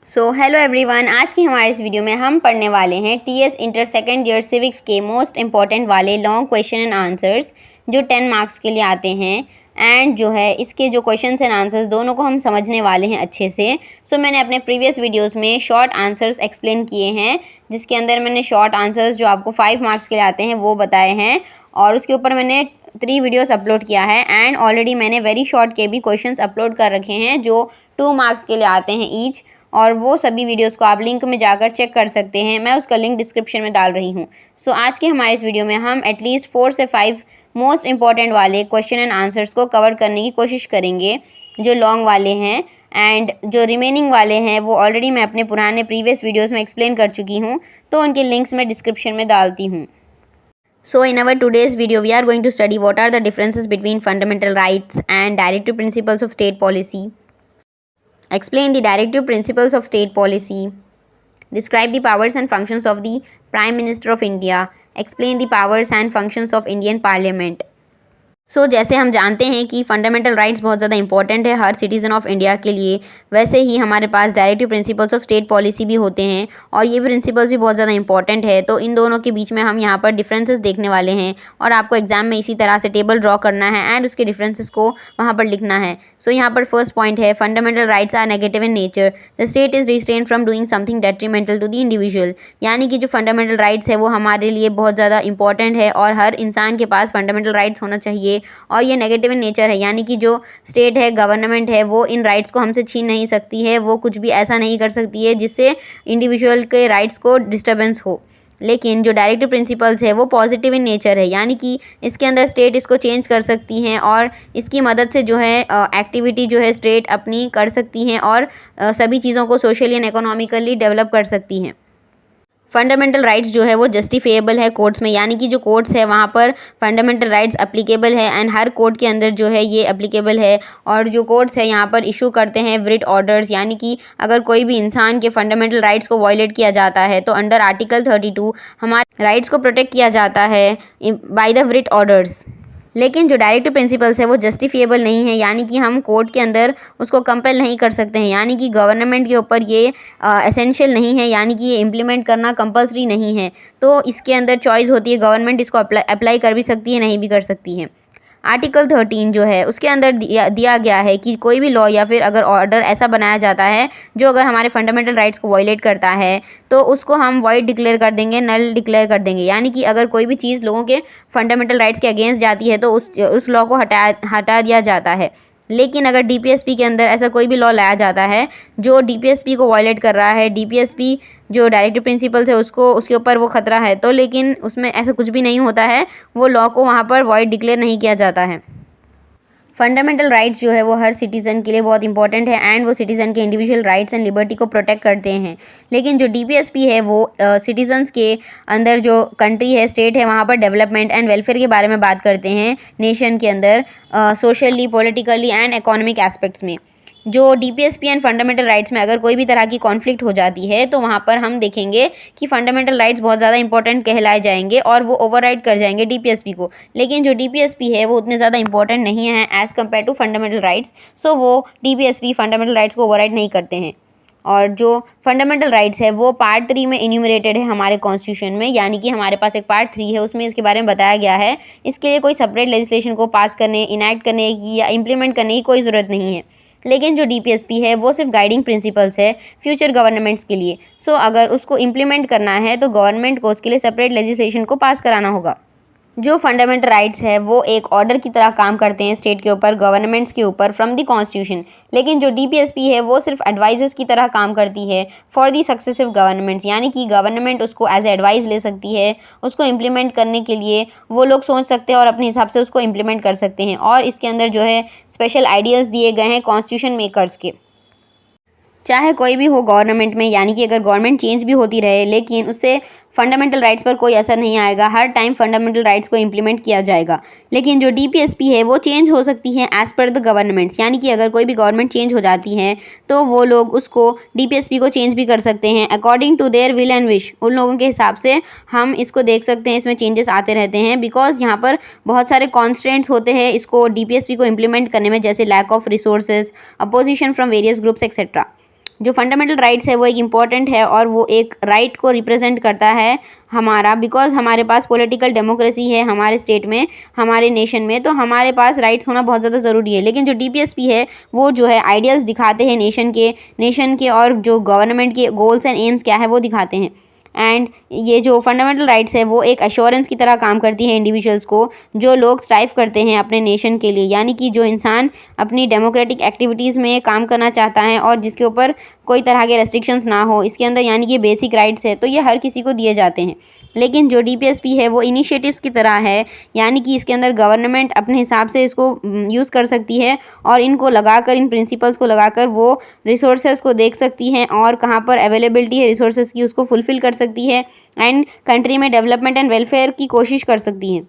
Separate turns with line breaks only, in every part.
Hello everyone, आज की हमारे इस वीडियो में हम पढ़ने वाले हैं TS inter second year civics के मोस्ट इंपॉर्टेंट वाले लॉन्ग क्वेश्चन एंड आंसर्स जो 10 मार्क्स के लिए आते हैं। एंड जो है इसके जो क्वेश्चंस एंड आंसर्स दोनों को हम समझने वाले हैं अच्छे से। मैंने अपने प्रीवियस वीडियोस में शॉर्ट आंसर्स एक्सप्लेन किए हैं, जिसके अंदर मैंने शॉर्ट आंसर्स जो आपको 5 मार्क्स के लिए आते हैं वो बताए हैं, और उसके ऊपर मैंने 3 वीडियोस अपलोड किया है। एंड ऑलरेडी मैंने वेरी शॉर्ट के भी क्वेश्चंस अपलोड कर रखे हैं जो 2 मार्क्स के लिए आते हैं ईच, और वो सभी वीडियोस को आप लिंक में जाकर चेक कर सकते हैं। मैं उसका लिंक डिस्क्रिप्शन में डाल रही हूँ। आज के हमारे इस वीडियो में हम एटलीस्ट 4 से 5 मोस्ट इंपॉर्टेंट वाले क्वेश्चन एंड आंसर्स को कवर करने की कोशिश करेंगे जो लॉन्ग वाले हैं। एंड जो रिमेनिंग वाले हैं वो ऑलरेडी मैं अपने पुराने प्रीवियस वीडियोस में एक्सप्लेन कर चुकी हूँ, तो उनके लिंक्स मैं डिस्क्रिप्शन में डालती हूँ। In our today's video, we are going to study what are the differences between fundamental rights and directive principles of state policy. Explain the directive principles of state policy. Describe the powers and functions of the Prime Minister of India. Explain the powers and functions of Indian Parliament. जैसे हम जानते हैं कि fundamental rights बहुत ज़्यादा important है हर citizen of India के लिए, वैसे ही हमारे पास directive principles of state policy भी होते हैं, और ये प्रिंसिपल्स भी बहुत ज़्यादा इंपॉर्टेंट है। तो इन दोनों के बीच में हम यहाँ पर डिफरेंसेस देखने वाले हैं, और आपको एग्जाम में इसी तरह से टेबल ड्रॉ करना है एंड उसके डिफरेंसेस को वहाँ पर लिखना है। यहाँ पर फर्स्ट पॉइंट है, fundamental rights are negative in nature. The state is restrained from doing something detrimental to the individual. यानी कि जो फंडामेंटल राइट्स है वो हमारे लिए बहुत ज़्यादा इंपॉर्टेंट है, और हर इंसान के पास फंडामेंटल राइट्स होना चाहिए। और ये नेगेटिव इन नेचर है, यानी कि जो स्टेट है, गवर्नमेंट है, वो इन राइट्स को हमसे छीन नहीं सकती है। वो कुछ भी ऐसा नहीं कर सकती है जिससे इंडिविजुअल के राइट्स को डिस्टर्बेंस हो। लेकिन जो डायरेक्टिव प्रिंसिपल्स है वो पॉजिटिव इन नेचर है, यानी कि इसके अंदर स्टेट इसको चेंज कर सकती हैं, और इसकी मदद से जो है एक्टिविटी जो है स्टेट अपनी कर सकती हैं, और सभी चीज़ों को सोशली एंड इकोनॉमिकली डेवलप कर सकती हैं। फंडामेंटल राइट्स जो है वो जस्टिफिएबल है कोर्ट्स में, यानी कि जो कोर्ट्स है वहाँ पर फंडामेंटल राइट्स अप्लीकेबल है, एंड हर कोर्ट के अंदर जो है ये अप्लीकेबल है। और जो कोर्ट्स है यहाँ पर इशू करते हैं वृट ऑर्डर्स, यानी कि अगर कोई भी इंसान के फंडामेंटल राइट्स को वायलेट किया जाता है तो अंडर आर्टिकल 32 हमारे राइट्स को प्रोटेक्ट किया जाता है बाय द वृट ऑर्डर्स। लेकिन जो डायरेक्टिव प्रिंसिपल्स है वो जस्टिफिएबल नहीं है, यानी कि हम कोर्ट के अंदर उसको कंपेल नहीं कर सकते हैं, यानी कि गवर्नमेंट के ऊपर ये एसेंशियल नहीं है, यानी कि ये इम्प्लीमेंट करना कंपलसरी नहीं है। तो इसके अंदर चॉइस होती है, गवर्नमेंट इसको अप्लाई कर भी सकती है, नहीं भी कर सकती है। आर्टिकल 13 जो है उसके अंदर दिया गया है कि कोई भी लॉ या फिर अगर ऑर्डर ऐसा बनाया जाता है जो अगर हमारे फंडामेंटल राइट्स को वायलेट करता है तो उसको हम वॉइड डिक्लेयर कर देंगे, नल डिक्लेयर कर देंगे। यानी कि अगर कोई भी चीज़ लोगों के फंडामेंटल राइट्स के अगेंस्ट जाती है तो उस लॉ को हटा दिया जाता है। लेकिन अगर डीपीएसपी के अंदर ऐसा कोई भी लॉ लाया जाता है जो डीपीएसपी को वायलेट कर रहा है, डीपीएसपी जो डायरेक्टिव प्रिंसिपल्स है उसके ऊपर वो खतरा है, तो लेकिन उसमें ऐसा कुछ भी नहीं होता है, वो लॉ को वहाँ पर वॉइड डिक्लेयर नहीं किया जाता है। फंडामेंटल राइट्स जो है वो हर सिटीज़न के लिए बहुत इंपॉर्टेंट है, एंड वो सिटीज़न के इंडिविजुअल राइट्स एंड लिबर्टी को प्रोटेक्ट करते हैं। लेकिन जो डीपीएसपी है वो सिटीजन्स के अंदर जो कंट्री है, स्टेट है, वहाँ पर डेवलपमेंट एंड वेलफेयर के बारे में बात करते हैं नेशन के अंदर, socially, politically and economic aspects में। जो डीपीएसपी एंड फंडामेंटल राइट्स में अगर कोई भी तरह की कॉन्फ्लिक्ट हो जाती है तो वहाँ पर हम देखेंगे कि फंडामेंटल राइट्स बहुत ज़्यादा इंपॉर्टेंट कहलाए जाएंगे और वो ओवरराइड कर जाएंगे डीपीएसपी को। लेकिन जो डीपीएसपी है वो उतने ज़्यादा इंपॉर्टेंट नहीं है as compare to fundamental rights, so वो डीपीएसपी फंडामेंटल राइट्स को ओवरराइड नहीं करते हैं। और जो फंडामेंटल राइट्स है वो पार्ट 3 में इन्यूमरेटेड है हमारे कॉन्स्टिट्यूशन में, यानी कि हमारे पास एक पार्ट 3 है, उसमें इसके बारे में बताया गया है। इसके लिए कोई सेपरेट लेजिस्लेशन को पास करने, इनैक्ट करने की या इम्प्लीमेंट करने की कोई ज़रूरत नहीं है। लेकिन जो डीपीएसपी है वो सिर्फ गाइडिंग प्रिंसिपल्स है फ्यूचर गवर्नमेंट्स के लिए। अगर उसको इम्प्लीमेंट करना है तो गवर्नमेंट को उसके लिए सेपरेट लेजिस्लेशन को पास कराना होगा। जो फंडामेंटल राइट्स है वो एक ऑर्डर की तरह काम करते हैं स्टेट के ऊपर, गवर्नमेंट्स के ऊपर फ्रॉम द कॉन्स्टिट्यूशन। लेकिन जो डीपीएसपी है वो सिर्फ एडवाइजेस की तरह काम करती है फॉर दी सक्सेसिव गवर्नमेंट्स, यानी कि गवर्नमेंट उसको एज एडवाइस ले सकती है, उसको इम्प्लीमेंट करने के लिए वो लोग सोच सकते हैं और अपने हिसाब से उसको इम्प्लीमेंट कर सकते हैं। और इसके अंदर जो है स्पेशल आइडियाज़ दिए गए हैं कॉन्स्टिट्यूशन मेकर्स के। चाहे कोई भी हो गवर्नमेंट में, यानी कि अगर गवर्नमेंट चेंज भी होती रहे लेकिन उससे फंडामेंटल राइट्स पर कोई असर नहीं आएगा, हर टाइम फंडामेंटल राइट्स को इम्प्लीमेंट किया जाएगा। लेकिन जो डीपीएसपी है वो चेंज हो सकती हैं एज़ पर द गवर्नमेंट्स, यानी कि अगर कोई भी गवर्नमेंट चेंज हो जाती है तो वो लोग उसको डीपीएसपी को चेंज भी कर सकते हैं according to their will and wish. उन लोगों के हिसाब से हम इसको देख सकते हैं, इसमें चेंजेस आते रहते हैं बिकॉज यहाँ पर बहुत सारे कॉन्स्ट्रेंट्स होते हैं इसको डीपीएसपी को इम्प्लीमेंट करने में, जैसे lack of resources, opposition from various groups etcetera. जो फंडामेंटल राइट्स है वो एक इम्पॉर्टेंट है और वो एक राइट को रिप्रेजेंट करता है हमारा, बिकॉज हमारे पास पॉलिटिकल डेमोक्रेसी है हमारे स्टेट में, हमारे नेशन में, तो हमारे पास राइट्स होना बहुत ज़्यादा ज़रूरी है। लेकिन जो DPSP है वो जो है आइडियाज़ दिखाते हैं नेशन के और जो गवर्नमेंट के गोल्स एंड एम्स क्या है वो दिखाते हैं। एंड ये जो फंडामेंटल राइट्स है वो एक एश्योरेंस की तरह काम करती है इंडिविजुअल्स को, जो लोग स्ट्राइव करते हैं अपने नेशन के लिए, यानी कि जो इंसान अपनी डेमोक्रेटिक एक्टिविटीज़ में काम करना चाहता है और जिसके ऊपर कोई तरह के रेस्ट्रिक्शंस ना हो इसके अंदर, यानी कि बेसिक राइट्स है, तो ये हर किसी को दिए जाते हैं। लेकिन जो DPSP है वो इनिशिएटिव्स की तरह है, यानी कि इसके अंदर गवर्नमेंट अपने हिसाब से इसको यूज़ कर सकती है और इनको लगाकर, इन प्रिंसिपल्स को लगाकर वो रिसोर्सेज को देख सकती हैं और कहाँ पर अवेलेबिलिटी है रिसोर्सेज की उसको फुलफ़िल कर सकती है एंड कंट्री में डेवलपमेंट एंड वेलफेयर की कोशिश कर सकती हैं।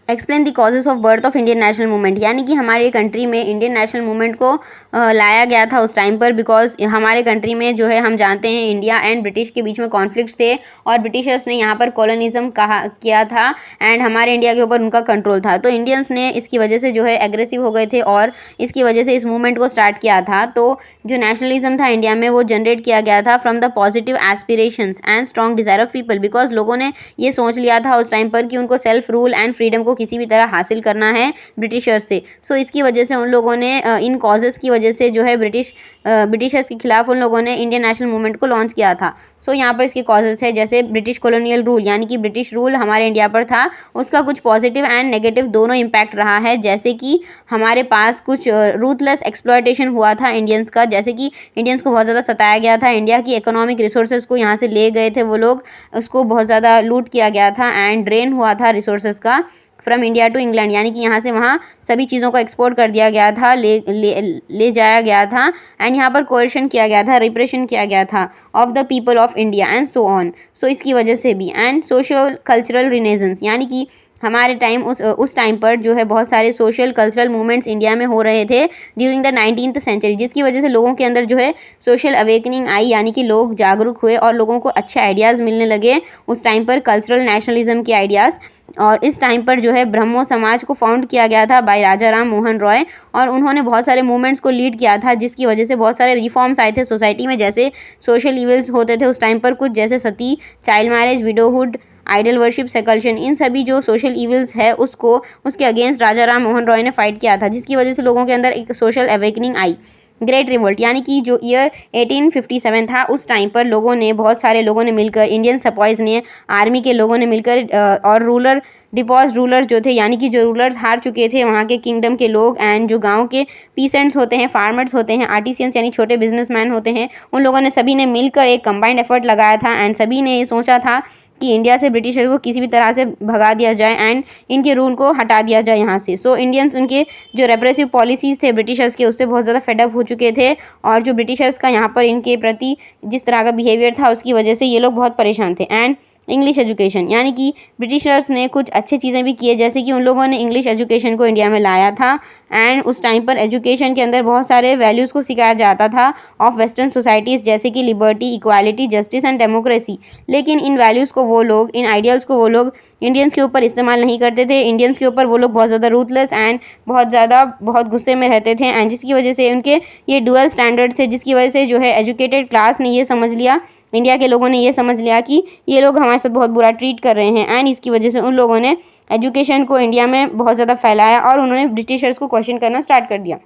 Explain the causes of birth of Indian national movement, यानी कि हमारे कंट्री में इंडियन नेशनल मूवमेंट को लाया गया था उस टाइम पर, बिकॉज हमारे कंट्री में जो है हम जानते हैं इंडिया एंड ब्रिटिश के बीच में कॉन्फ्लिक्ट्स थे और ब्रिटिशर्स ने यहाँ पर कॉलोनिज्म किया था एंड हमारे इंडिया के ऊपर उनका कंट्रोल था। तो इंडियंस ने इसकी वजह से जो है एग्रेसिव हो गए थे और इसकी वजह से इस मूवमेंट को स्टार्ट किया था। तो जो नेशनलिज्म था इंडिया में वो जनरेट किया गया था from the positive aspirations and strong desire of people, because लोगों ने ये सोच लिया था उस टाइम पर कि उनको सेल्फ रूल एंड फ्रीडम को किसी भी तरह हासिल करना है ब्रिटिशर्स से। सो इसकी वजह से उन लोगों ने इन कॉजेज़ की वजह से जो है ब्रिटिशर्स के खिलाफ उन लोगों ने इंडियन नेशनल मूवमेंट को लॉन्च किया था। सो यहाँ पर इसके कॉजेज़ है, जैसे ब्रिटिश कॉलोनियल रूल, यानी कि ब्रिटिश रूल हमारे इंडिया पर था, उसका कुछ पॉजिटिव एंड नेगेटिव दोनों इम्पैक्ट रहा है। जैसे कि हमारे पास कुछ रूथलेस एक्सप्लॉयटेशन हुआ था इंडियंस का, जैसे कि इंडियंस को बहुत ज़्यादा सताया गया था, इंडिया की इकोनॉमिक रिसोर्सेज को यहाँ से ले गए थे वो लोग, उसको बहुत ज़्यादा लूट किया गया था एंड ड्रेन हुआ था रिसोर्सेज का फ्रॉम इंडिया टू इंग्लैंड, यानी कि यहाँ से वहाँ सभी चीज़ों को एक्सपोर्ट कर दिया गया था, ले जाया गया था एंड यहाँ पर कोएर्शन किया गया था, रिप्रेशन किया गया था of the people of India and so on. So इसकी वजह से भी एंड सोशल कल्चरल रिनेजेंस, यानी कि हमारे टाइम उस टाइम पर जो है बहुत सारे सोशल कल्चरल मूवमेंट्स इंडिया में हो रहे थे ड्यूरिंग द 19th सेंचुरी, जिसकी वजह से लोगों के अंदर जो है सोशल अवेकनिंग आई, यानी कि लोग जागरूक हुए और लोगों को अच्छे आइडियाज़ मिलने लगे उस टाइम पर, कल्चरल नेशनलिज्म के आइडियाज़। और इस टाइम पर जो है ब्रह्मो समाज को फाउंड किया गया था बाय राजा राम मोहन रॉय और उन्होंने बहुत सारे मूवमेंट्स को लीड किया था, जिसकी वजह से बहुत सारे रिफॉर्म्स आए थे सोसाइटी में। जैसे सोशल इवल्स होते थे उस टाइम पर कुछ, जैसे सती, child marriage, widowhood, idol worship, सेकल्शन, इन सभी जो सोशल इविल्स है उसके अगेंस्ट राजा राम मोहन रॉय ने फाइट किया था, जिसकी वजह से लोगों के अंदर एक सोशल अवेकनिंग आई। ग्रेट रिवोल्ट, यानी कि जो ईयर 1857 था उस टाइम पर बहुत सारे लोगों ने मिलकर, इंडियन सपॉइज ने, आर्मी के लोगों ने मिलकर और डिपॉज रूलर्स जो थे, यानी कि जो रूलर्स हार चुके थे वहाँ के किंगडम के लोग एंड जो गांव के पीसेंट्स होते हैं, फार्मर्स होते हैं, आर्टिसियंस यानी छोटे बिजनेसमैन होते हैं, उन लोगों ने सभी ने मिलकर एक कंबाइंड एफर्ट लगाया था एंड सभी ने ये सोचा था कि इंडिया से ब्रिटिशर को किसी भी तरह से भगा दिया जाए एंड इनके रूल को हटा दिया जाए यहाँ से। सो इंडियंस उनके जो रेप्रेसिव पॉलिसीज़ थे ब्रिटिशर्स के उससे बहुत ज़्यादा फेडअप हो चुके थे और जो ब्रिटिशर्स का यहाँ पर इनके प्रति जिस तरह का बिहेवियर था उसकी वजह से ये लोग बहुत परेशान थे। एंड इंग्लिश एजुकेशन, यानी कि ब्रिटिशर्स ने कुछ अच्छी चीज़ें भी किए, जैसे कि उन लोगों ने इंग्लिश एजुकेशन को इंडिया में लाया था एंड उस टाइम पर एजुकेशन के अंदर बहुत सारे वैल्यूज़ को सिखाया जाता था ऑफ वेस्टर्न सोसाइटीज़, जैसे कि liberty, equality, justice and democracy. लेकिन इन वैल्यूज़ को वो लोग, इन आइडियल्स को वो लोग इंडियंस के ऊपर इस्तेमाल नहीं करते थे। इंडियंस के ऊपर वो लोग बहुत ज़्यादा रूथलेस एंड बहुत गुस्से में रहते थे एंड जिसकी वजह से उनके ये डुअल स्टैंडर्ड्स थे, जिसकी वजह से जो है एजुकेटेड क्लास ने ये समझ लिया, इंडिया के लोगों ने ये समझ लिया कि ये लोग हमारे साथ बहुत बुरा ट्रीट कर रहे हैं एंड इसकी वजह से उन लोगों ने एजुकेशन को इंडिया में बहुत ज़्यादा फैलाया और उन्होंने ब्रिटिशर्स को क्वेश्चन करना स्टार्ट कर दिया।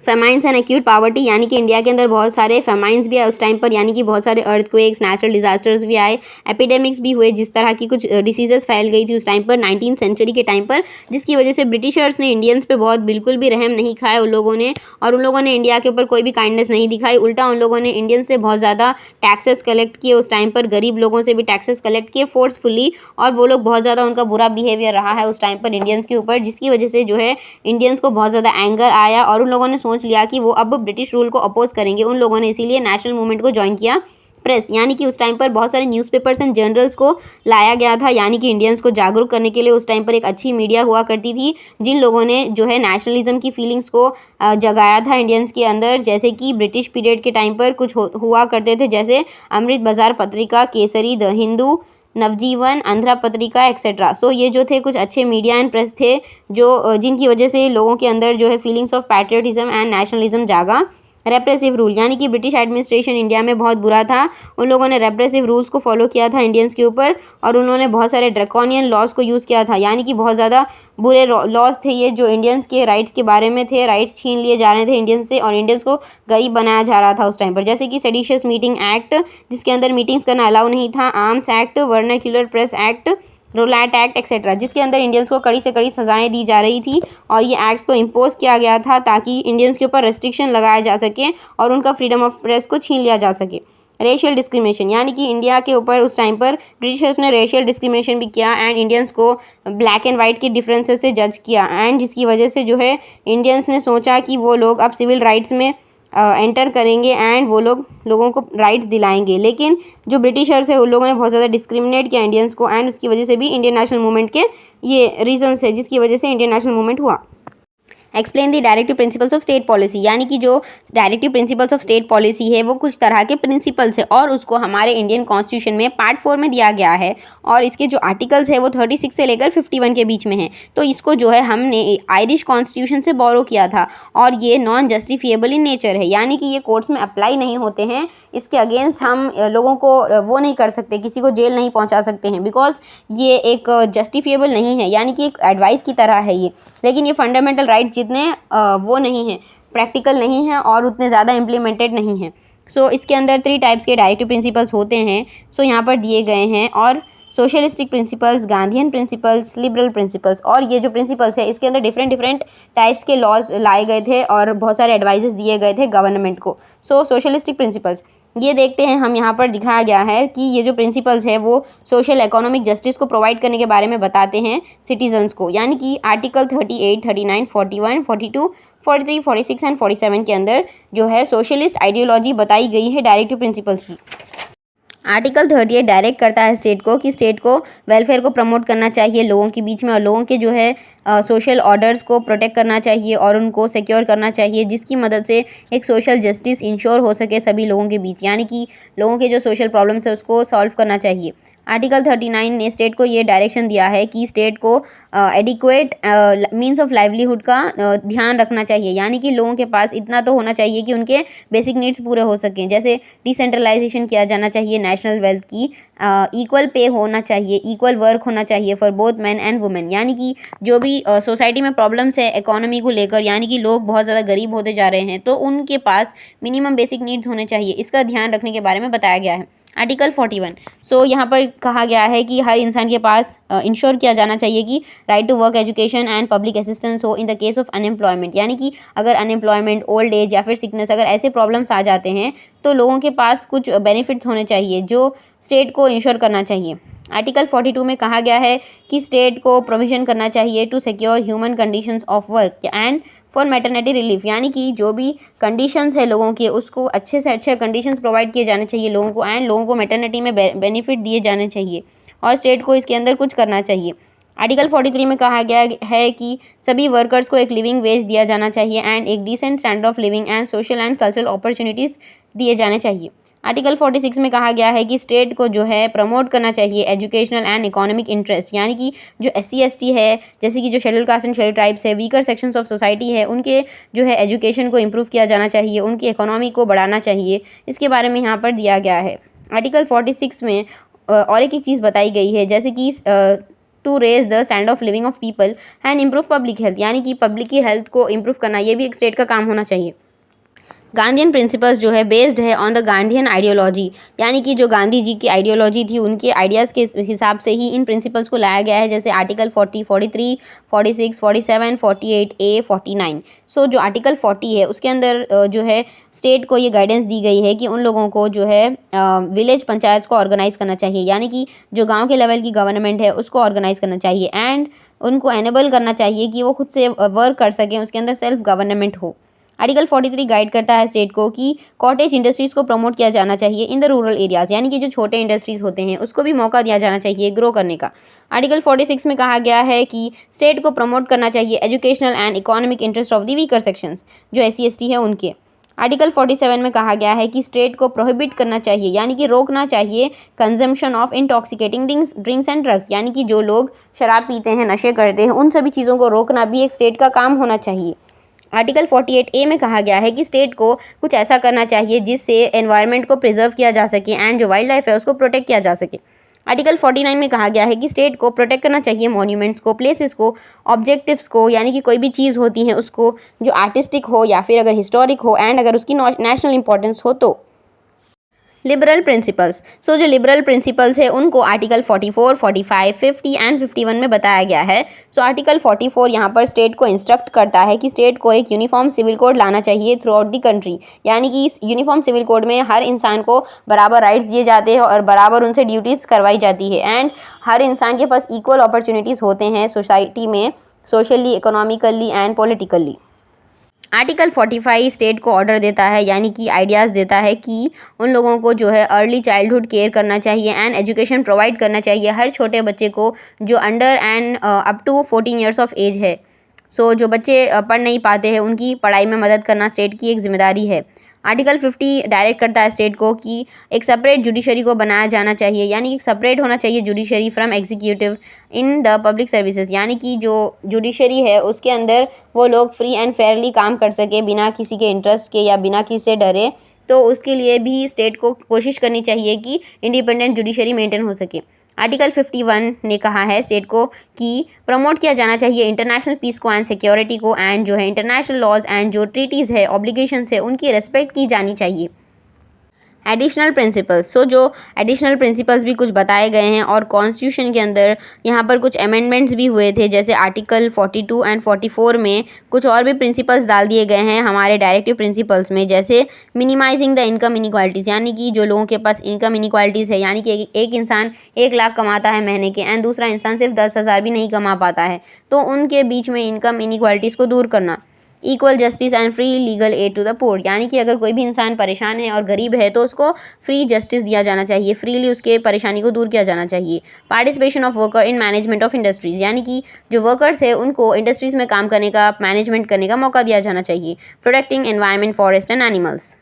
फेमाइंस एंड एक्यूट पावर्टी, यानी कि इंडिया के अंदर बहुत सारे फेमाइंस भी आए उस टाइम पर, यानी कि बहुत सारे अर्थक्वेक्स, नेचुरल डिजास्टर्स भी आए, एपिडेमिक्स भी हुए, जिस तरह की कुछ डिसीजेस फैल गई थी उस टाइम पर 19th सेंचुरी के टाइम पर, जिसकी वजह से ब्रिटिशर्स ने इंडियंस पे बिल्कुल भी रहम नहीं खाए उन लोगों ने, और उन लोगों ने इंडिया के ऊपर कोई भी काइंडनेस नहीं दिखाई। उल्टा उन लोगों ने इंडियंस से बहुत ज़्यादा टैक्सेस कलेक्ट किए उस टाइम पर, गरीब लोगों से भी टैक्सेस कलेक्ट किए फोर्सफुली, और वो लोग बहुत ज़्यादा उनका बुरा बिहेवियर रहा है उस टाइम पर इंडियंस के ऊपर, जिसकी वजह से जो है इंडियंस को बहुत ज़्यादा एंगर आया और उन लोगों ने सोच लिया कि वो अब ब्रिटिश रूल को अपोज करेंगे। उन लोगों ने इसीलिए नेशनल मूवमेंट को ज्वाइन किया। प्रेस, यानी कि उस टाइम पर बहुत सारे न्यूज़पेपर्स एंड जर्नल्स को लाया गया था, यानी कि इंडियंस को जागरूक करने के लिए उस टाइम पर एक अच्छी मीडिया हुआ करती थी, जिन लोगों ने जो है नेशनलिज्म की फीलिंग्स को जगाया था इंडियंस के अंदर। जैसे कि ब्रिटिश पीरियड के टाइम पर कुछ हुआ करते थे, जैसे अमृत बाजार पत्रिका, केसरी, द हिंदू, नवजीवन, आंध्रा पत्रिका एक्सेट्रा। सो ये जो थे कुछ अच्छे मीडिया एंड प्रेस थे जो जिनकी वजह से लोगों के अंदर जो है feelings of patriotism and nationalism जागा। रेप्रेसिव रूल, यानी कि ब्रिटिश एडमिनिस्ट्रेशन इंडिया में बहुत बुरा था। उन लोगों ने रेप्रेसिव रूल्स को फॉलो किया था इंडियंस के ऊपर, और उन्होंने बहुत सारे ड्रैकोनियन लॉज को यूज़ किया था, यानी कि बहुत ज़्यादा बुरे लॉज थे ये, जो इंडियंस के राइट्स के बारे में थे। राइट्स छीन लिए जा रहे थे इंडियंस से, और इंडियंस को गरीब बनाया जा रहा था उस टाइम पर। जैसे कि सेडिशियस मीटिंग एक्ट, जिसके अंदर मीटिंग्स करना अलाउ नहीं था, arms act, vernacular press act, Rowlatt act etcetera, जिसके अंदर इंडियंस को कड़ी से कड़ी सजाएं दी जा रही थी, और ये एक्ट्स को इम्पोज किया गया था ताकि इंडियंस के ऊपर रेस्ट्रिक्शन लगाया जा सके और उनका फ्रीडम ऑफ प्रेस को छीन लिया जा सके। रेशियल डिस्क्रिमिनेशन, यानी कि इंडिया के ऊपर उस टाइम पर ब्रिटिशर्स ने रेशियल डिस्क्रिमिनेशन भी किया एंड इंडियंस को ब्लैक एंड वाइट के डिफरेंसेस से जज किया, एंड जिसकी वजह से जो है इंडियंस ने सोचा कि वो लोग अब सिविल राइट्स में एंटर करेंगे एंड वो लोगों को राइट्स दिलाएंगे। लेकिन जो ब्रिटिशर्स है उन लोगों ने बहुत ज़्यादा डिस्क्रिमिनेट किया इंडियंस को, एंड उसकी वजह से भी इंडियन नेशनल मूवमेंट के ये रीजंस है जिसकी वजह से इंडियन नेशनल मूवमेंट हुआ। Explain the directive principles of state policy, यानी कि जो directive principles of state policy है वो कुछ तरह के प्रिंसिपल्स है, और उसको हमारे इंडियन कॉन्स्टिट्यूशन में पार्ट 4 में दिया गया है, और इसके जो आर्टिकल्स है वो 36 से लेकर 51 के बीच में है। तो इसको जो है हमने आयरिश कॉन्स्टिट्यूशन से बोरो किया था, और ये नॉन जस्टिफिएबल इन नेचर है, यानी कि ये कोर्ट्स में अप्लाई नहीं होते हैं। इसके अगेंस्ट हम लोगों को वो नहीं कर सकते, किसी को जेल नहीं पहुँचा सकते हैं, बिकॉज ये एक जस्टिफिएबल नहीं है, यानी कि एक एडवाइस की तरह है ये। लेकिन ये फंडामेंटल राइट जितने वो नहीं है, प्रैक्टिकल नहीं है और उतने ज़्यादा इम्प्लीमेंटेड नहीं है। सो इसके अंदर 3 टाइप्स के डायरेक्टिव प्रिंसिपल्स होते हैं, सो यहाँ पर दिए गए हैं, और socialistic principles, Gandhian principles, liberal principles. और ये जो प्रिंसिपल्स है इसके अंदर डिफरेंट टाइप्स के लॉज लाए गए थे और बहुत सारे एडवाइजेस दिए गए थे गवर्नमेंट को। सो सोशलिस्टिक प्रिंसिपल्स ये देखते हैं हम, यहाँ पर दिखाया गया है कि ये जो प्रिंसिपल्स है वो सोशल इकोनॉमिक जस्टिस को प्रोवाइड करने के बारे में बताते हैं सिटीजन्स को, यानी कि आर्टिकल 38, 39, 41, 42, 43, 46 एंड 47 के अंदर जो है सोशलिस्ट आइडियोलॉजी बताई गई है डायरेक्टिव प्रिंसिपल्स की। आर्टिकल 38 डायरेक्ट करता है स्टेट को कि स्टेट को वेलफेयर को प्रमोट करना चाहिए लोगों के बीच में, और लोगों के जो है सोशल ऑर्डर्स को प्रोटेक्ट करना चाहिए और उनको सिक्योर करना चाहिए, जिसकी मदद से एक सोशल जस्टिस इंश्योर हो सके सभी लोगों के बीच, यानी कि लोगों के जो सोशल प्रॉब्लम्स है उसको सॉल्व करना चाहिए। आर्टिकल 39 ने स्टेट को ये डायरेक्शन दिया है कि स्टेट को एडिक्वेट मीन्स ऑफ लाइवलीहुड का ध्यान रखना चाहिए, यानी कि लोगों के पास इतना तो होना चाहिए कि उनके बेसिक नीड्स पूरे हो सकें। जैसे डिसेंट्रलाइजेशन किया जाना चाहिए नेशनल वेल्थ की, इक्वल पे होना चाहिए, इक्वल वर्क होना चाहिए for both man and women, यानी कि जो भी सोसाइटी में प्रॉब्लम्स है इकोनॉमी को लेकर, यानी कि लोग बहुत ज़्यादा गरीब होते जा रहे हैं, तो उनके पास मिनिमम बेसिक नीड्स होने चाहिए, इसका ध्यान रखने के बारे में बताया गया है। आर्टिकल 41, सो यहाँ पर कहा गया है कि हर इंसान के पास इंश्योर किया जाना चाहिए कि right to work, education and public assistance हो in the case of unemployment, यानी कि अगर अनएम्प्लॉयमेंट, ओल्ड एज या फिर सिकनेस, अगर ऐसे प्रॉब्लम्स आ जाते हैं तो लोगों के पास कुछ बेनिफिट्स होने चाहिए जो स्टेट को इंश्योर करना चाहिए। आर्टिकल 42 में कहा गया है कि स्टेट को प्रोविजन करना चाहिए to secure human conditions of work and for maternity relief, यानी कि जो भी कंडीशंस है लोगों के उसको अच्छे से अच्छे कंडीशंस प्रोवाइड किए जाने चाहिए लोगों को, एंड लोगों को मैटरनिटी में बेनिफिट दिए जाने चाहिए, और स्टेट को इसके अंदर कुछ करना चाहिए। आर्टिकल 43 में कहा गया है कि सभी वर्कर्स को एक लिविंग वेज दिया जाना चाहिए एंड एक decent standard of living and social and cultural opportunities दिए जाने चाहिए। आर्टिकल 46 में कहा गया है कि स्टेट को जो है प्रमोट करना चाहिए एजुकेशनल एंड इकोनॉमिक इंटरेस्ट, यानी कि जो SC ST है, जैसे कि जो schedule caste and schedule tribes है, वीकर सेक्शंस ऑफ सोसाइटी है, उनके जो है एजुकेशन को इम्प्रूव किया जाना चाहिए, उनकी इकोनॉमी को बढ़ाना चाहिए, इसके बारे में यहाँ पर दिया गया है। आर्टिकल 46 में और एक चीज़ बताई गई है, जैसे कि to raise the standard of living of people and improve public health, यानी कि पब्लिक की हेल्थ को इम्प्रूव करना, ये भी एक स्टेट का काम होना चाहिए। गांधीयन प्रिंसिपल्स जो है बेस्ड है ऑन द गांधीयन आइडियोलॉजी, यानी कि जो गांधी जी की आइडियोलॉजी थी उनके आइडियाज़ के हिसाब से ही इन प्रिंसिपल्स को लाया गया है, जैसे आर्टिकल 40, 43, 46, 47, 48A, 49। सो जो आर्टिकल 40 है उसके अंदर जो है स्टेट को ये गाइडेंस दी गई है कि उन लोगों को जो है विलेज पंचायत को ऑर्गेनाइज़ करना चाहिए, यानी कि जो गाँव के लेवल की गवर्नमेंट है उसको ऑर्गेनाइज़ करना चाहिए, एंड उनको एनेबल करना चाहिए कि वो खुद से वर्क कर सकें, उसके अंदर सेल्फ गवर्नमेंट हो। आर्टिकल 43 गाइड करता है स्टेट को कि कॉटेज इंडस्ट्रीज़ को प्रमोट किया जाना चाहिए इन द रूरल एरियाज़, यानी कि जो छोटे इंडस्ट्रीज़ होते हैं उसको भी मौका दिया जाना चाहिए ग्रो करने का। आर्टिकल 46 में कहा गया है कि स्टेट को प्रमोट करना चाहिए educational and economic interest of the weaker sections, जो SC ST है उनके। आर्टिकल 47 में कहा गया है कि स्टेट को प्रोहिबिट करना चाहिए, यानी कि रोकना चाहिए consumption of intoxicating drinks and drugs, यानी कि जो लोग शराब पीते हैं, नशे करते हैं, उन सभी चीज़ों को रोकना भी एक स्टेट का काम होना चाहिए। आर्टिकल 48A में कहा गया है कि स्टेट को कुछ ऐसा करना चाहिए जिससे एनवायरनमेंट को प्रिजर्व किया जा सके एंड जो वाइल्ड लाइफ है उसको प्रोटेक्ट किया जा सके। आर्टिकल 49 में कहा गया है कि स्टेट को प्रोटेक्ट करना चाहिए मॉन्यूमेंट्स को, प्लेसेस को, ऑब्जेक्टिव्स को, यानी कि कोई भी चीज़ होती है उसको जो आर्टिस्टिक हो या फिर अगर हिस्टोरिक हो एंड अगर उसकी नेशनल इंपॉर्टेंस हो तो। लिबरल प्रिंसिपल्स, सो जो लिबरल प्रिंसिपल्स है उनको आर्टिकल 44, 45, 50 एंड 51 में बताया गया है। सो आर्टिकल 44 यहाँ पर स्टेट को इंस्ट्रक्ट करता है कि स्टेट को एक यूनिफॉर्म सिविल कोड लाना चाहिए थ्रू आउट द कंट्री, यानी कि इस यूनिफॉर्म सिविल कोड में हर इंसान को बराबर राइट्स दिए जाते हैं और बराबर उनसे ड्यूटीज़ करवाई जाती है एंड हर इंसान के पास इक्वल अपॉर्चुनिटीज़ होते हैं सोसाइटी में, socially, economically and politically. Article 45 state को ऑर्डर देता है, यानी कि आइडियाज़ देता है कि उन लोगों को जो है अर्ली चाइल्डहुड केयर करना चाहिए एंड एजुकेशन प्रोवाइड करना चाहिए हर छोटे बच्चे को जो under and up to 14 years of age है। सो जो बच्चे पढ़ नहीं पाते हैं उनकी पढ़ाई में मदद करना स्टेट की एक जिम्मेदारी है। आर्टिकल 50 डायरेक्ट करता है स्टेट को कि एक सेपरेट जुडिशरी को बनाया जाना चाहिए, यानी कि सेपरेट होना चाहिए judiciary from executive in the public services, यानी कि जो जुडिशरी है उसके अंदर वो लोग फ्री एंड फेयरली काम कर सके बिना किसी के इंटरेस्ट के या बिना किसी से डरे। तो उसके लिए भी स्टेट को कोशिश करनी चाहिए कि इंडिपेंडेंट जुडिशरी मेंटेन हो सके। आर्टिकल 51 ने कहा है स्टेट को कि प्रमोट किया जाना चाहिए इंटरनेशनल पीस को एंड सिक्योरिटी को एंड जो है इंटरनेशनल लॉज एंड जो ट्रीटीज़ है, ऑब्लिगेशंस है, उनकी रेस्पेक्ट की जानी चाहिए। एडिशनल प्रिंसिपल्स, सो जो एडिशनल प्रिंसिपल्स भी कुछ बताए गए हैं और कॉन्स्टिट्यूशन के अंदर यहाँ पर कुछ अमेंडमेंट्स भी हुए थे, जैसे आर्टिकल 42 एंड 44 में कुछ और भी प्रिंसिपल्स डाल दिए गए हैं हमारे डायरेक्टिव प्रिंसिपल्स में, जैसे मिनिमाइजिंग द इनकम इनक्वालिटीज़, यानी कि जो लोगों के पास इनकम इनक्वालिटीज़ है, यानी कि एक इंसान 1 लाख कमाता है महीने के एंड दूसरा इंसान सिर्फ 10,000 भी नहीं कमा पाता है, तो उनके बीच में इनकम इनक्वालिटीज़ को दूर करना। Equal justice and free legal aid to the poor, यानी कि अगर कोई भी इंसान परेशान है और गरीब है तो उसको फ्री जस्टिस दिया जाना चाहिए, फ्रीली उसके परेशानी को दूर किया जाना चाहिए। Participation of worker in management of industries, यानी कि जो वर्कर्स है उनको इंडस्ट्रीज़ में काम करने का, मैनेजमेंट करने का मौका दिया जाना चाहिए। Protecting environment, forest and animals.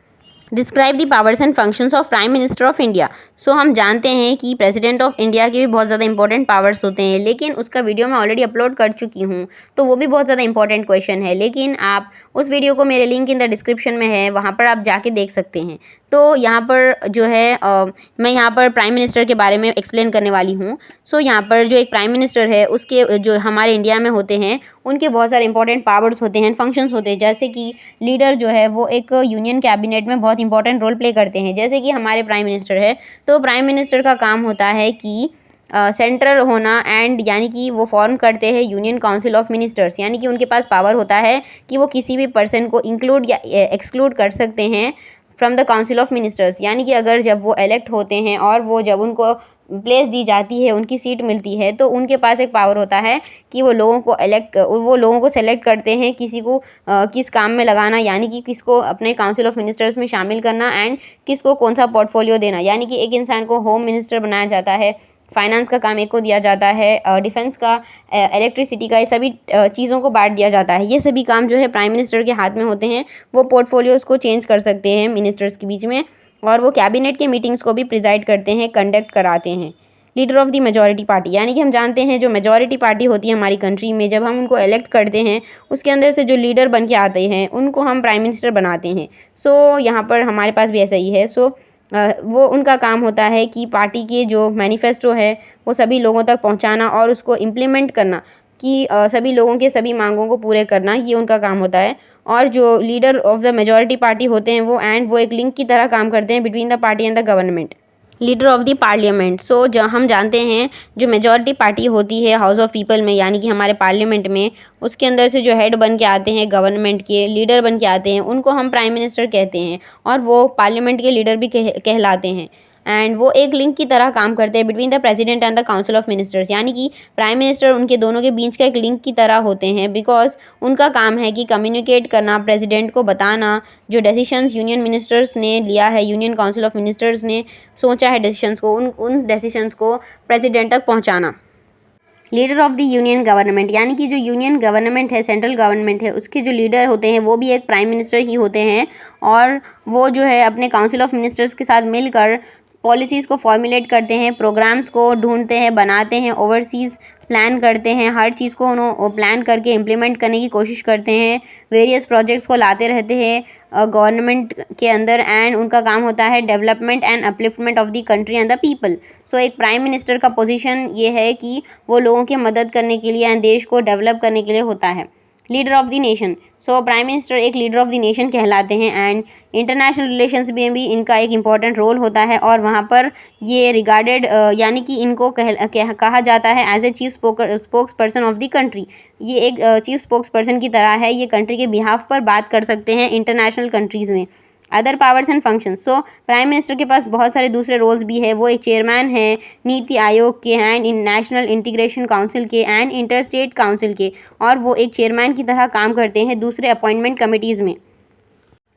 Describe the powers and functions of prime minister of India. So हम जानते हैं कि प्रेसिडेंट ऑफ इंडिया के भी बहुत ज़्यादा इंपॉर्टेंट पावर्स होते हैं, लेकिन उसका वीडियो मैं ऑलरेडी अपलोड कर चुकी हूँ, तो वो भी बहुत ज़्यादा इंपॉर्टेंट क्वेश्चन है, लेकिन आप उस वीडियो को मेरे लिंक इन द डिस्क्रिप्शन में है, वहाँ पर आप जाके देख सकते हैं। तो यहाँ पर जो है मैं यहाँ पर प्राइम मिनिस्टर के बारे में एक्सप्लेन करने वाली हूँ। सो यहाँ पर जो एक प्राइम मिनिस्टर है उसके जो हमारे इंडिया में होते हैं उनके बहुत सारे इंपॉर्टेंट पावर्स होते हैं, फंक्शंस होते हैं, जैसे कि लीडर जो है वो एक यूनियन कैबिनेट में बहुत इंपॉर्टेंट रोल प्ले करते हैं। जैसे कि हमारे प्राइम मिनिस्टर है, तो प्राइम मिनिस्टर का काम होता है कि सेंट्रल होना एंड यानी कि वो फॉर्म करते हैं यूनियन काउंसिल ऑफ मिनिस्टर्स, यानी कि उनके पास पावर होता है कि वो किसी भी पर्सन को इंक्लूड या एक्सक्लूड कर सकते हैं from the council of ministers, यानी कि अगर जब वो इलेक्ट होते हैं और वो जब उनको प्लेस दी जाती है, उनकी सीट मिलती है, तो उनके पास एक पावर होता है कि वो लोगों को सेलेक्ट करते हैं किसी को किस काम में लगाना, यानी कि किसको अपने काउंसिल ऑफ मिनिस्टर्स में शामिल करना एंड किसको कौन सा पोर्टफोलियो देना, यानी कि एक इंसान को होम मिनिस्टर बनाया जाता है, फाइनेंस का काम एक को दिया जाता है, डिफेंस का, इलेक्ट्रिसिटी का, ये सभी चीज़ों को बांट दिया जाता है। ये सभी काम जो है प्राइम मिनिस्टर के हाथ में होते हैं, वो पोर्टफोलियोज़ को चेंज कर सकते हैं मिनिस्टर्स के बीच में, और वो कैबिनेट के मीटिंग्स को भी प्रिजाइड करते हैं, कंडक्ट कराते हैं। Leader of the majority party, यानी कि हम जानते हैं जो मेजॉरिटी पार्टी होती है हमारी कंट्री में, जब हम उनको इलेक्ट करते हैं उसके अंदर से जो लीडर बन के आते हैं उनको हम प्राइम मिनिस्टर बनाते हैं। सो यहाँ पर हमारे पास भी ऐसा ही है। सो वो उनका काम होता है कि पार्टी के जो मैनिफेस्टो है वो सभी लोगों तक पहुंचाना और उसको इम्प्लीमेंट करना, कि सभी लोगों के सभी मांगों को पूरे करना, ये उनका काम होता है। और जो leader of the majority party होते हैं वो एक लिंक की तरह काम करते हैं between the party and the government. Leader of the parliament, so जो हम जानते हैं जो मेजॉरिटी पार्टी होती है हाउस ऑफ पीपल में, यानी कि हमारे पार्लियामेंट में, उसके अंदर से जो हेड बन के आते हैं गवर्नमेंट के, लीडर बन के आते हैं, उनको हम प्राइम मिनिस्टर कहते हैं और वो पार्लियामेंट के लीडर भी कहलाते हैं। एंड वो एक लिंक की तरह काम करते हैं between the president and the council of ministers, यानी कि प्राइम मिनिस्टर उनके दोनों के बीच का एक लिंक की तरह होते हैं, बिकॉज उनका काम है कि कम्युनिकेट करना, प्रेसिडेंट को बताना जो डिसीशंस यूनियन मिनिस्टर्स ने लिया है, यूनियन काउंसिल ऑफ मिनिस्टर्स ने सोचा है डिसीशंस को, उन डिसीशंस को प्रेसिडेंट तक पहुँचाना। Leader of the union government, यानी कि जो यूनियन गवर्नमेंट है, सेंट्रल गवर्नमेंट है, उसके जो लीडर होते हैं वो भी एक प्राइम मिनिस्टर ही होते हैं, और वो जो है अपने काउंसिल ऑफ मिनिस्टर्स के साथ मिलकर पॉलिसीज़ को फॉर्मुलेट करते हैं, प्रोग्राम्स को ढूंढते हैं, बनाते हैं, ओवरसीज़ प्लान करते हैं, हर चीज़ को प्लान करके इम्प्लीमेंट करने की कोशिश करते हैं, वेरियस प्रोजेक्ट्स को लाते रहते हैं गवर्नमेंट के अंदर, एंड उनका काम होता है development and upliftment of the country and the people. So एक प्राइम मिनिस्टर का पोजीशन ये है कि वो लोगों की मदद करने के लिए एंड देश को डेवलप करने के लिए होता है। Leader of the nation, so prime minister एक लीडर ऑफ द नेशन कहलाते हैं, एंड इंटरनेशनल रिलेशंस में भी इनका एक इम्पॉर्टेंट रोल होता है, और वहाँ पर ये रिगार्डेड यानी कि इनको कहा जाता है as a chief spokesperson of the country. ये एक चीफ स्पोक्स पर्सन की तरह है, ये कंट्री के बिहाफ पर बात कर सकते हैं इंटरनेशनल कंट्रीज़ में। Other powers and functions, so prime minister के पास बहुत सारे दूसरे रोल्स भी है। वो एक चेयरमैन है नीति आयोग के एंड नेशनल इंटीग्रेशन काउंसिल के एंड इंटर स्टेट काउंसिल के, और वो एक चेयरमैन की तरह काम करते हैं दूसरे अपॉइंटमेंट कमिटीज़ में।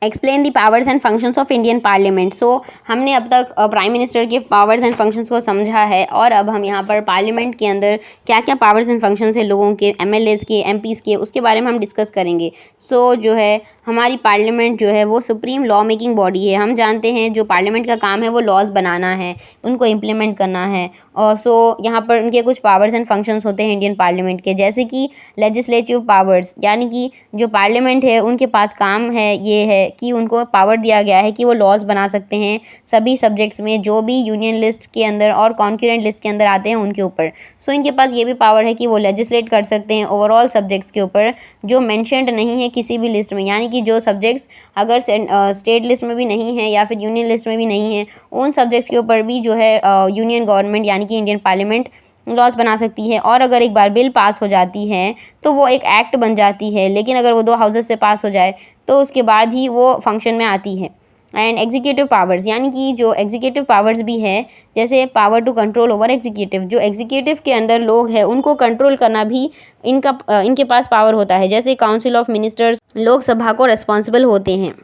Explain the powers and functions of Indian parliament, so हमने अब तक प्राइम मिनिस्टर के पावर्स एंड फंक्शंस को समझा है, और अब हम यहाँ पर पार्लियामेंट के अंदर क्या क्या पावर्स एंड फंक्शंस है लोगों के, एमएलएज के, एमपीज़ के, उसके बारे में हम डिस्कस करेंगे। सो जो है हमारी पार्लियामेंट जो है वो सुप्रीम लॉ मेकिंग बॉडी है। हम जानते हैं जो पार्लियामेंट का काम है वो लॉज बनाना है, उनको इम्प्लीमेंट करना है, और सो यहाँ पर उनके कुछ पावर्स एंड फंक्शंस होते हैं इंडियन पार्लियामेंट के, जैसे कि लेजिस्लेटिव पावर्स, यानी कि जो पार्लियामेंट है उनके पास काम है ये है कि उनको पावर दिया गया है कि वो लॉज बना सकते हैं सभी सब्जेक्ट्स में जो भी यूनियन लिस्ट के अंदर और कॉन्करेंट लिस्ट के अंदर आते हैं उनके ऊपर। सो इनके पास ये भी पावर है कि वो लेजिस्लेट कर सकते हैं ओवरऑल सब्जेक्ट्स के ऊपर जो मेंशन्ड नहीं है किसी भी लिस्ट में, यानी कि जो सब्जेक्ट्स अगर स्टेट लिस्ट में भी नहीं है या फिर यूनियन लिस्ट में भी नहीं है, उन सब्जेक्ट्स के ऊपर भी जो है यूनियन गवर्नमेंट यानी कि इंडियन पार्लियामेंट लॉज बना सकती है। और अगर एक बार बिल पास हो जाती है तो वो एक एक्ट बन जाती है, लेकिन अगर वो 2 हाउसेस से पास हो जाए तो उसके बाद ही वो फंक्शन में आती है। एंड एग्जीक्यूटिव पावर्स, यानी कि जो एग्जीक्यूटिव पावर्स भी है, जैसे power to control over executive, जो एग्जीक्यूटिव के अंदर लोग हैं उनको कंट्रोल करना भी इनके पास पावर होता है। जैसे काउंसिल ऑफ मिनिस्टर्स लोकसभा को रिस्पॉन्सिबल होते हैं।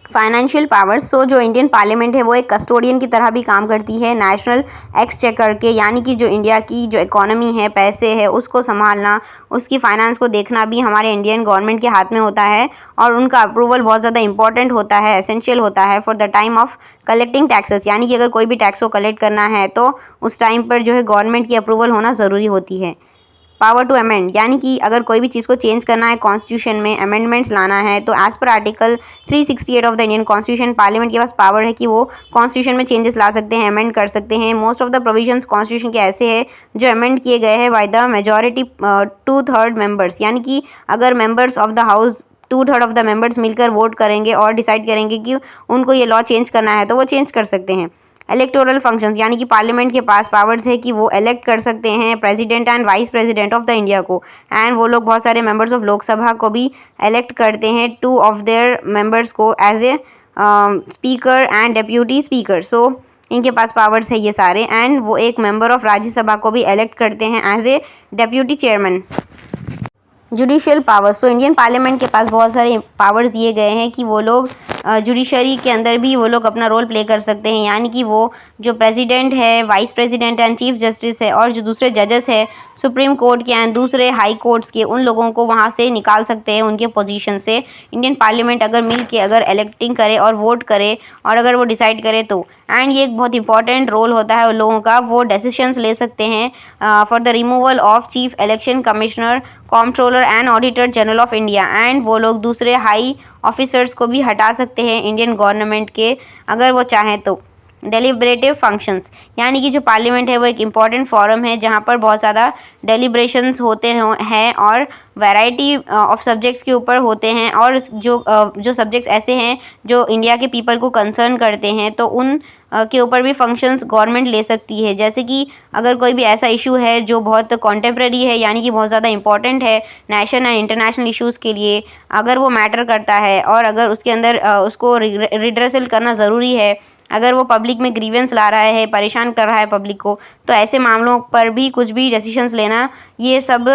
फाइनेंशियल पावर्स, सो जो इंडियन पार्लियामेंट है वो एक कस्टोडियन की तरह भी काम करती है नेशनल एक्सचेकर के, यानी कि जो इंडिया की जो इकोनॉमी है, पैसे है, उसको संभालना, उसकी फाइनेंस को देखना भी हमारे इंडियन गवर्नमेंट के हाथ में होता है, और उनका अप्रूवल बहुत ज़्यादा इंपॉर्टेंट होता है, एसेंशियल होता है for the time of collecting taxes, यानी कि अगर कोई भी टैक्स को कलेक्ट करना है तो उस टाइम पर जो है गवर्नमेंट की अप्रूवल होना ज़रूरी होती है। पावर टू अमेंड, यानी कि अगर कोई भी चीज़ को चेंज करना है कॉन्स्टिट्यूशन में, अमेंडमेंट्स लाना है, तो as per article 368 of the Indian constitution parliament के पास पावर है कि वो कॉन्स्टिट्यूशन में चेंजेस ला सकते हैं, अमेंड कर सकते हैं। Most of the provisions constitution के ऐसे हैं जो अमेंड किए गए हैं बाय द मेजॉरिटी 2/3 मेंबर्स, यानी कि अगर members of the house 2/3 of the members मिलकर वोट करेंगे और डिसाइड करेंगे कि उनको ये लॉ चेंज करना है तो वो चेंज कर सकते हैं। इलेक्टोरल फंक्शंस, यानी कि पार्लियामेंट के पास पावर्स है कि वो इलेक्ट कर सकते हैं president and vice president of the India को, एंड वो लोग बहुत सारे मेंबर्स ऑफ लोकसभा को भी इलेक्ट करते हैं, 2 ऑफ देयर मेंबर्स को as a speaker and deputy speaker. So इनके पास पावर्स है ये सारे, एंड वो एक मेंबर ऑफ राज्यसभा को भी इलेक्ट करते हैं as a deputy chairman. Judicial powers, so Indian parliament के पास बहुत सारे पावर्स दिए गए हैं कि वो लोग जुडिशरी के अंदर भी वो लोग अपना रोल प्ले कर सकते हैं, यानी कि वो जो प्रेसिडेंट है, vice president and chief justice है, और जो दूसरे जजेस है सुप्रीम कोर्ट के एंड दूसरे हाई कोर्ट्स के, उन लोगों को वहाँ से निकाल सकते हैं उनके पोजीशन से। इंडियन पार्लियामेंट अगर मिल के अगर इलेक्टिंग करे और वोट करे और अगर वो डिसाइड करे तो, एंड ये एक बहुत इंपॉर्टेंट रोल होता है उन लोगों का, वो डिसीशंस ले सकते हैं for the removal of chief election commissioner, comptroller and auditor general of India, and वो लोग दूसरे हाई ऑफिसर्स को भी हटा सकते हैं इंडियन गवर्नमेंट के अगर वो चाहें तो। डेलिब्रेटिव फंक्शंस, यानी कि जो पार्लियामेंट है वो एक इम्पॉर्टेंट फोरम है जहाँ पर बहुत ज़्यादा डेलिब्रेशंस होते हैं और वैरायटी ऑफ सब्जेक्ट्स के ऊपर होते हैं, और जो सब्जेक्ट्स ऐसे हैं जो इंडिया के पीपल को कंसर्न करते हैं तो उन के ऊपर भी फंक्शंस गवर्नमेंट ले सकती है। जैसे कि अगर कोई भी ऐसा इशू है जो बहुत कॉन्टेम्प्रेरी है, यानी कि बहुत ज़्यादा इंपॉर्टेंट है नेशनल एंड इंटरनेशनल इश्यूज़ के लिए, अगर वो मैटर करता है और अगर उसके अंदर उसको रिड्रेसल करना ज़रूरी है, अगर वो पब्लिक में ग्रीवेंस ला रहा है, परेशान कर रहा है पब्लिक को, तो ऐसे मामलों पर भी कुछ भी डिसीशंस लेना ये सब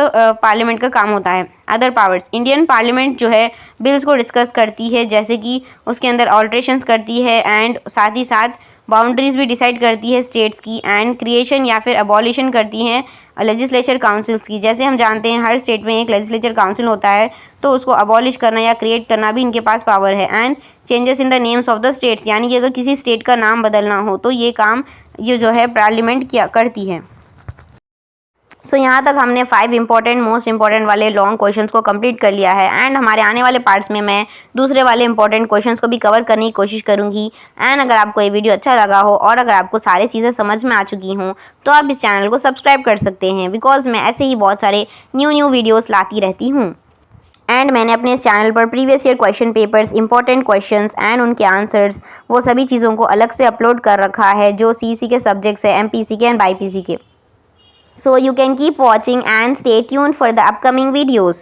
पार्लियामेंट का काम होता है। अदर पावर्स, इंडियन पार्लियामेंट जो है बिल्स को डिस्कस करती है, जैसे कि उसके अंदर ऑल्ट्रेशंस करती है एंड साथ ही साथ बाउंड्रीज भी डिसाइड करती है स्टेट्स की, एंड क्रिएशन या फिर अबॉलिशन करती हैं लेजिस्लेचर काउंसिल्स की। जैसे हम जानते हैं हर स्टेट में एक लेजिस्लेचर काउंसिल होता है, तो उसको अबॉलिश करना या क्रिएट करना भी इनके पास पावर है। And changes in the names of the states, यानी कि अगर किसी स्टेट का नाम बदलना हो तो ये काम ये जो है पार्लियामेंट किया करती है। सो यहाँ तक हमने 5 इंपॉर्टेंट मोस्ट इंपॉर्टेंट वाले लॉन्ग क्वेश्चंस को कंप्लीट कर लिया है, एंड हमारे आने वाले पार्ट्स में मैं दूसरे वाले इंपॉर्टेंट क्वेश्चंस को भी कवर करने की कोशिश करूँगी। एंड अगर आपको ये वीडियो अच्छा लगा हो और अगर आपको सारी चीज़ें समझ में आ चुकी हों तो आप इस चैनल को सब्सक्राइब कर सकते हैं, बिकॉज मैं ऐसे ही बहुत सारे न्यू वीडियोज़ लाती रहती हूँ। एंड मैंने अपने इस चैनल पर previous year question papers, important questions and उनके आंसर्स, वो सभी चीज़ों को अलग से अपलोड कर रखा है जो CEC के सब्जेक्ट्स है, MPC के एंड BIPC के। So you can keep watching and stay tuned for the upcoming videos.